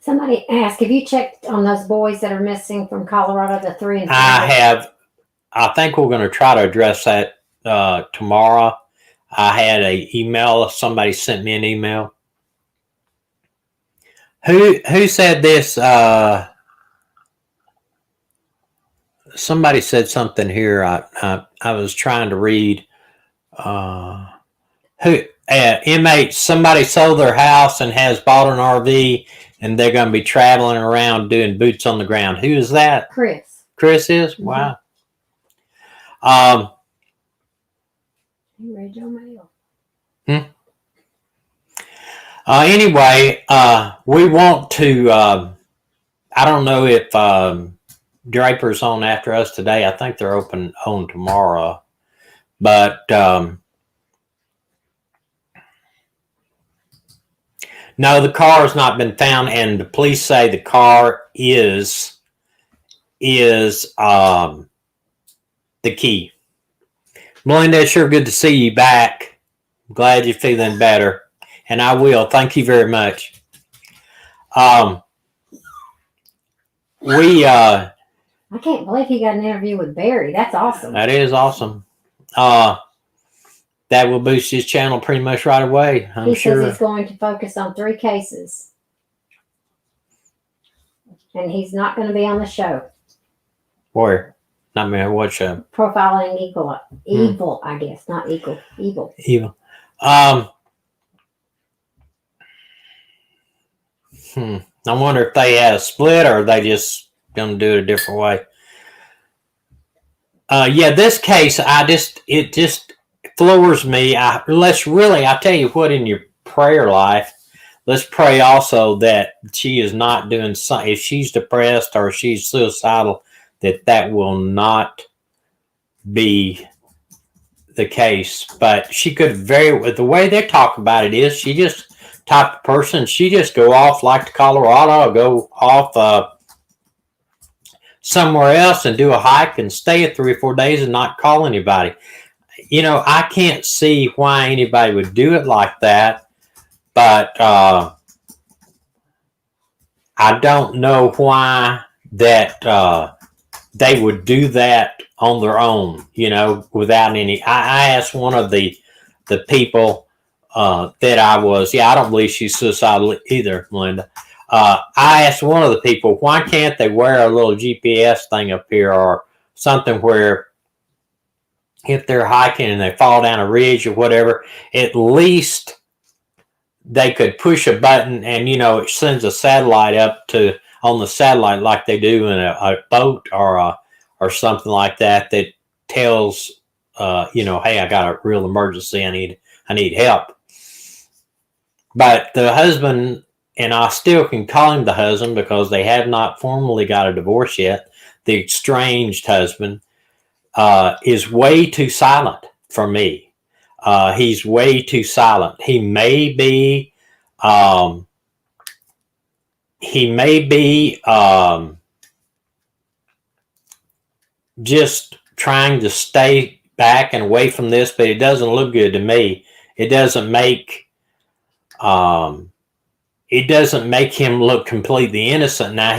Somebody asked, have you checked on those boys that are missing from Colorado, the 3 and 4? I have. I think we're going to try to address that tomorrow. I had an email. Somebody sent me an email. Who said this? Somebody said something here. I was trying to read. Inmates, somebody sold their house and has bought an RV, and they're going to be traveling around doing boots on the ground. Who is that? Chris. Chris is? Mm-hmm. Wow. You read your mail. Anyway, we want to, I don't know if Draper's on after us today. I think they're open on tomorrow. But no, the car has not been found, and the police say the car is the key. Melinda, it's sure good to see you back. Glad you're feeling better. And I will. Thank you very much. I can't believe he got an interview with Barry. That's awesome. That is awesome. That will boost his channel pretty much right away. He says he's going to focus on 3 cases. And he's not going to be on the show. Where? Not me. What show? Profiling evil, I guess. Not equal. Evil. Evil. I wonder if they had a split, or are they just going to do it a different way. Yeah, this case, it just floors me. I tell you what, in your prayer life, let's pray also that she is not doing something. If she's depressed or she's suicidal, that will not be the case. But she could the way they talk about it is she just type of person, she just go off like to Colorado, or go off somewhere else and do a hike and stay at 3 or 4 days and not call anybody. You know, I can't see why anybody would do it like that, but I don't know why that they would do that on their own, you know, without any. I asked one of the people that I don't believe she's suicidal either, Melinda. I asked one of the people, why can't they wear a little GPS thing up here or something where if they're hiking and they fall down a ridge or whatever, at least they could push a button and, you know, it sends a satellite up on the satellite like they do in a boat or something like that tells, you know, hey, I got a real emergency. I need help. But the husband, and I still can call him the husband because they have not formally got a divorce yet, the estranged husband, is way too silent for me. He's way too silent. He may be just trying to stay back and away from this, but it doesn't look good to me. It doesn't make him look completely innocent. Now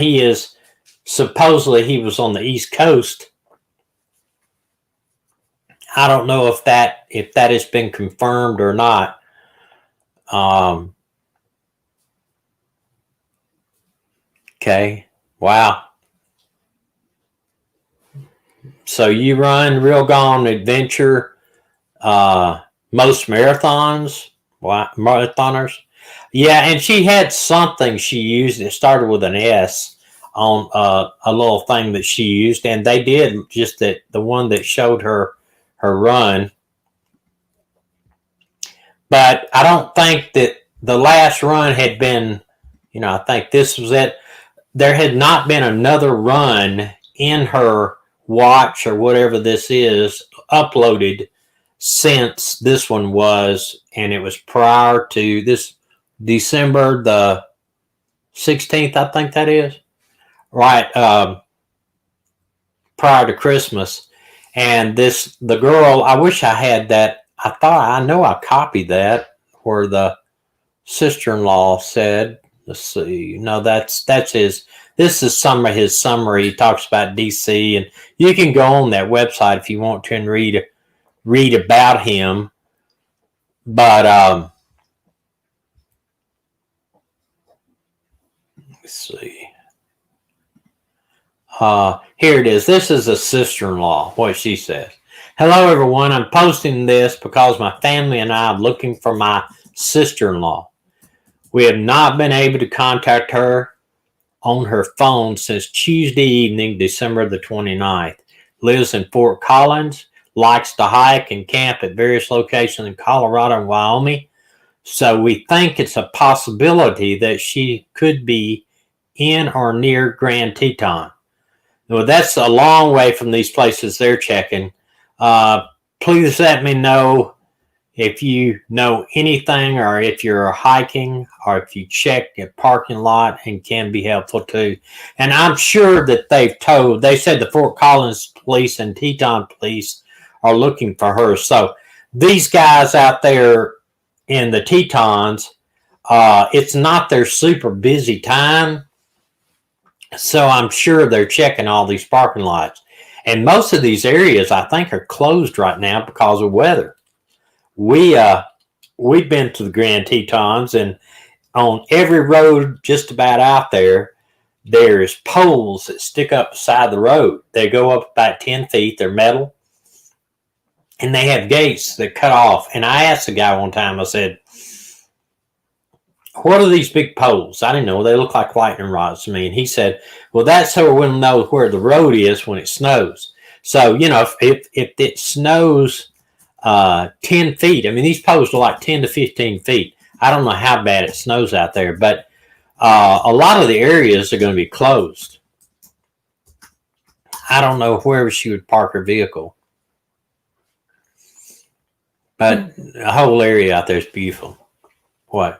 supposedly he was on the East Coast. I don't know if that has been confirmed or not. Okay. Wow. So you run Real Gone Adventure, most marathons, marathoners. Yeah, and she had something she used. It started with an S on a little thing that she used, and they did just the one that showed her run. But I don't think that the last run had been, I think this was it. There had not been another run in her watch or whatever this is uploaded since this one was, and it was prior to this December the 16th, I think that is. Right, prior to Christmas. And the girl, I wish I had that. I know I copied that where the sister-in-law said, let's see, no, that's his. This is some of his summary. He talks about DC, and you can go on that website if you want to and read about him. But let's see. Here it is. This is a sister-in-law, what she says. Hello, everyone. I'm posting this because my family and I are looking for my sister-in-law. We have not been able to contact her on her phone since Tuesday evening, December the 29th. Lives in Fort Collins, likes to hike and camp at various locations in Colorado and Wyoming. So we think it's a possibility that she could be in or near Grand Teton. Well, that's a long way from these places they're checking. Please let me know if you know anything, or if you're hiking, or if you check a parking lot, and can be helpful too. And I'm sure that they said the Fort Collins police and Teton police are looking for her. So these guys out there in the Tetons, it's not their super busy time. So I'm sure they're checking all these parking lots. And most of these areas, I think, are closed right now because of weather. We've been to the Grand Tetons, and on every road just about out there, there's poles that stick up beside the road. They go up about 10 feet. They're metal. And they have gates that cut off. And I asked the guy one time, I said, what are these big poles? I didn't know. They look like lightning rods to me. And he said, well, that's so we'll know where the road is when it snows. So, if it snows 10 feet, I mean, these poles are like 10 to 15 feet. I don't know how bad it snows out there, but a lot of the areas are going to be closed. I don't know where she would park her vehicle. But the whole area out there is beautiful. What?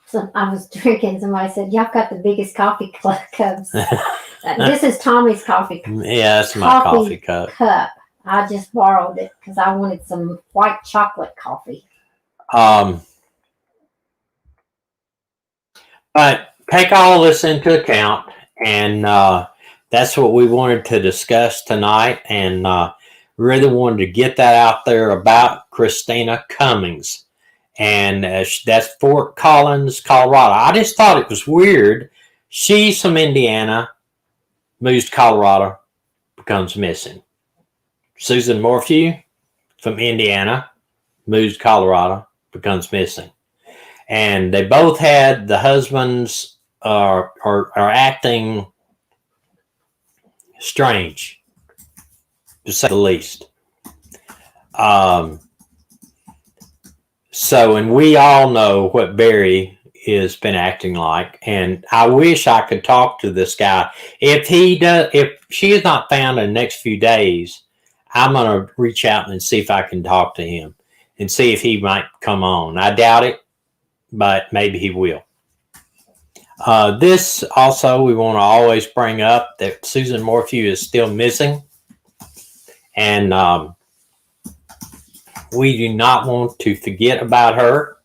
So I was drinking. Somebody said, y'all got the biggest coffee cups. This is Tommy's coffee cup. Yeah, that's my coffee cup. I just borrowed it because I wanted some white chocolate coffee. But take all this into account, and that's what we wanted to discuss tonight, and really wanted to get that out there about Christina Cummings. And that's Fort Collins, Colorado. I just thought it was weird. She's from Indiana, moves to Colorado, becomes missing. Susan Morphew from Indiana, moves to Colorado, becomes missing. And they both had the husbands are acting strange, to say the least. So, and we all know what Barry has been acting like, and I wish I could talk to this guy. If she is not found in the next few days, I'm going to reach out and see if I can talk to him and see if he might come on. I doubt it, but maybe he will. This also, we want to always bring up that Susan Morphew is still missing, and we do not want to forget about her.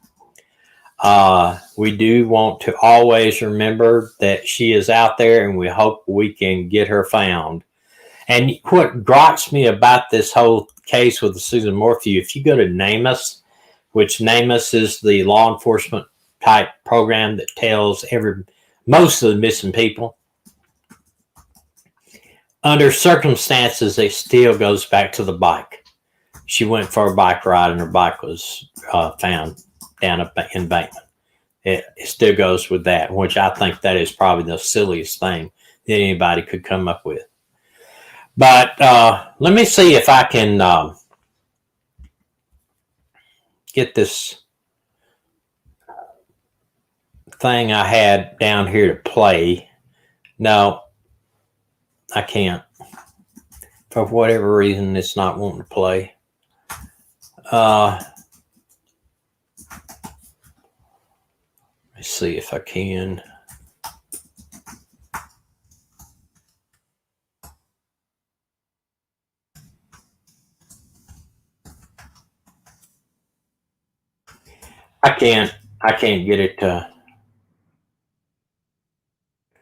We do want to always remember that she is out there, and we hope we can get her found. And what gripes me about this whole case with the Susan Morphew, if you go to NamUs, which NamUs is the law enforcement type program that tells most of the missing people, under circumstances, it still goes back to the bike. She went for a bike ride, and her bike was found down in Bateman. It still goes with that, which I think that is probably the silliest thing that anybody could come up with. But let me see if I can get this thing I had down here to play. No, I can't. For whatever reason, it's not wanting to play. Let's see if I can. I can't get it to.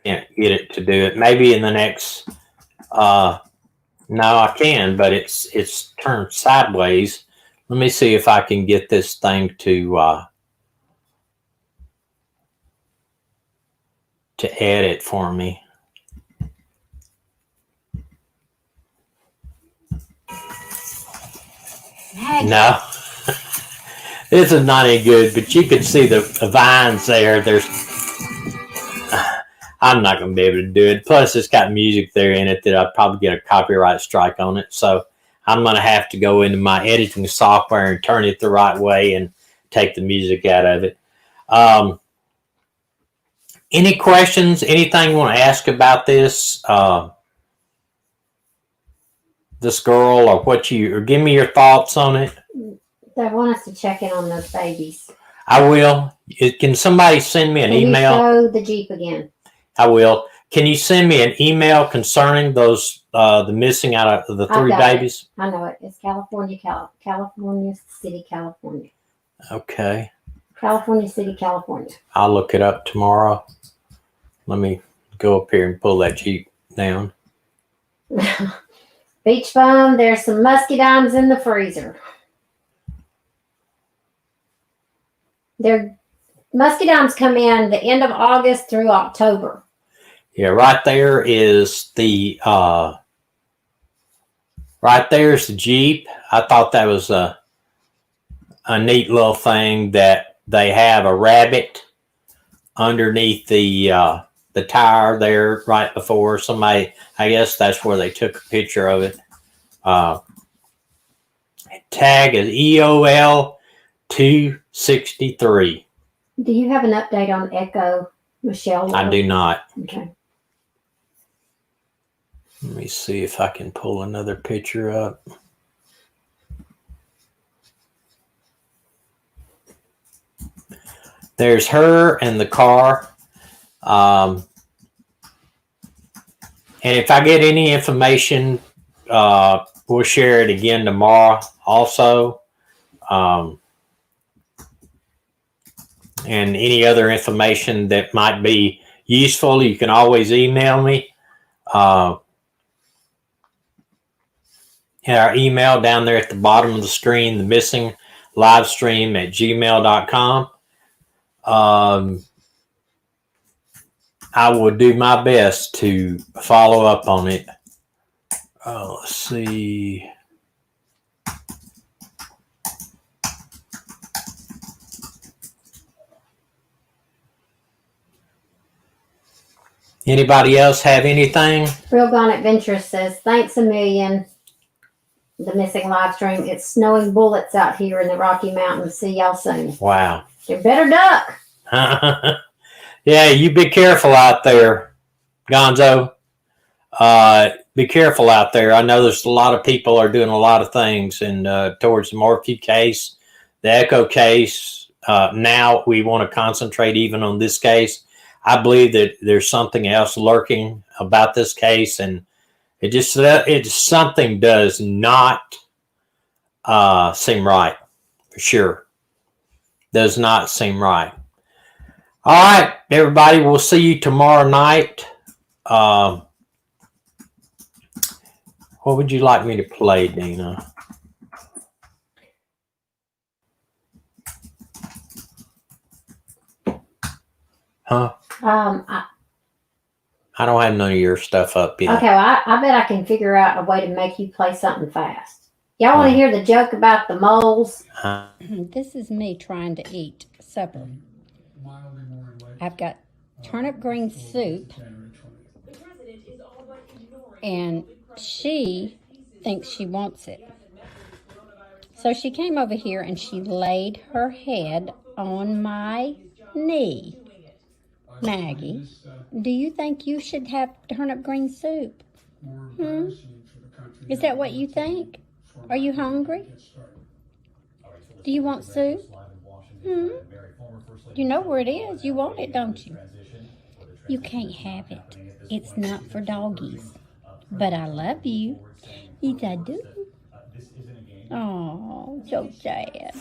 Can't get it to do it. Maybe in the next. No, I can, but it's turned sideways. Let me see if I can get this thing to edit for me. No, this is not any good. But you can see the vines there. I'm not going to be able to do it. Plus, it's got music there in it that I'll probably get a copyright strike on it. So I'm going to have to go into my editing software and turn it the right way and take the music out of it. Any questions? Anything you want to ask about this? This girl, or give me your thoughts on it. They want us to check in on those babies. I will. Can somebody send me an email? Can you show the Jeep again? I will. Can you send me an email concerning those the missing out of the 3 babies? I know it. It's California City, California. Okay. California City, California. I'll look it up tomorrow. Let me go up here and pull that Jeep down. Beach bum. There's some muscadines in the freezer. Muscadines come in the end of August through October. Yeah, right there is the Jeep. I thought that was a neat little thing that they have a rabbit underneath the tire there right before somebody. I guess that's where they took a picture of it. Tag is EOL 263. Do you have an update on Echo, Michelle? I do not. Okay. Let me see if I can pull another picture up. There's her and the car. And if I get any information, we'll share it again tomorrow also. And any other information that might be useful, you can always email me. Our email down there at the bottom of the screen, the missing live stream at gmail.com. I will do my best to follow up on it. Let's see. Anybody else have anything? Real Gone Adventurous says, thanks a million. The missing live stream. It's snowing bullets out here in the Rocky Mountains. See y'all soon. Wow. You better duck. Yeah, you be careful out there, Gonzo. Be careful out there. I know there's a lot of people are doing a lot of things, and towards the Morphew case, the Echo case. Now we want to concentrate even on this case. I believe that there's something else lurking about this case, and it something does not seem right, for sure. Does not seem right. All right, everybody, we'll see you tomorrow night. What would you like me to play, Dina? Huh? I don't have none of your stuff up yet. Okay, well, I bet I can figure out a way to make you play something fast. Y'all want to hear the joke about the moles? This is me trying to eat supper. I've got turnip green soup, and she thinks she wants it. So she came over here and she laid her head on my knee. Maggie, do you think you should have turnip green soup? Is that what you think? Are you hungry? Do you want soup? You know where it is. You want it, don't you? You can't have it. It's not for doggies. But I love you. Yes, I do. Oh, so sad.